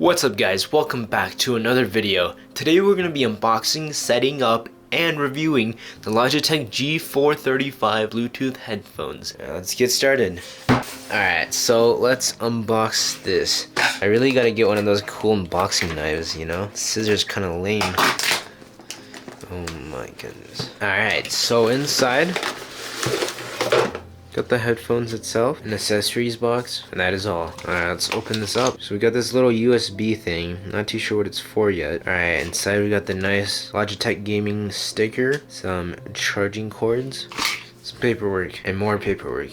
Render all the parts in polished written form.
What's up guys, welcome back to another video. Today we're going to be unboxing, setting up, and reviewing the Logitech G435 Bluetooth headphones. Let's get started. Alright, so let's unbox this. I really gotta get one of those cool unboxing knives, you know? Scissors kinda lame. Oh my goodness. Alright, so inside got the headphones itself, an accessories box, and that is all. Alright, let's open this up. So we got this little USB thing, not too sure what it's for yet. Alright, inside we got the nice Logitech gaming sticker, some charging cords, some paperwork, and more paperwork.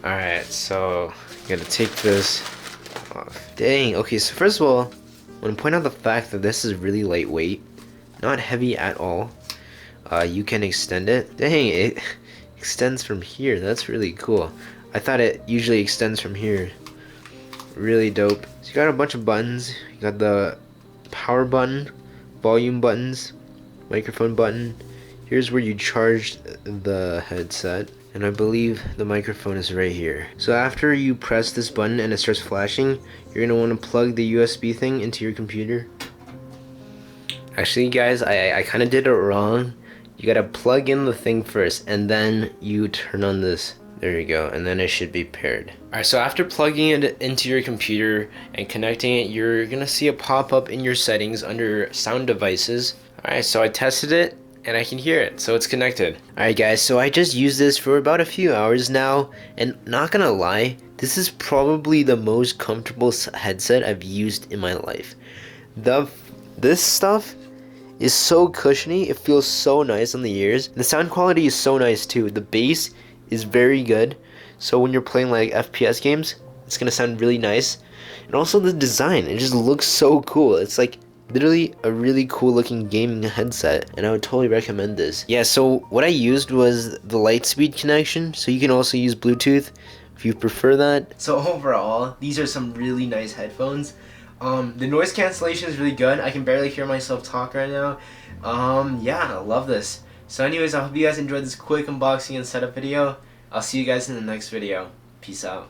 Alright, so gotta take this off. Dang, okay, so first of all, I want to point out the fact that this is really lightweight, not heavy at all. You can extend it. Dang, it extends from here. That's really cool. I thought it usually extends from here. Really dope. So you got a bunch of buttons. You got the power button, volume buttons, microphone button. Here's where you charge the headset, and I believe the microphone is right here. So after you press this button and it starts flashing, you're gonna want to plug the USB thing into your computer. Actually guys, I kind of did it wrong. You gotta plug in the thing first, and then you turn on this. There you go, and then it should be paired. Alright, so after plugging it into your computer and connecting it, you're gonna see a pop-up in your settings under sound devices. Alright, so I tested it, and I can hear it, so it's connected. Alright guys, so I just used this for about a few hours now, and not gonna lie, this is probably the most comfortable headset I've used in my life. This stuff is so cushiony, it feels so nice on the ears. The sound quality is so nice too. The bass is very good, so when you're playing like FPS games, it's gonna sound really nice. And also the design, it just looks so cool. It's like literally a really cool looking gaming headset, and I would totally recommend this. Yeah, so what I used was the lightspeed connection, so you can also use Bluetooth if you prefer that. So overall, these are some really nice headphones. The noise cancellation is really good. I can barely hear myself talk right now. Yeah, I love this. So anyways, I hope you guys enjoyed this quick unboxing and setup video. I'll see you guys in the next video. Peace out.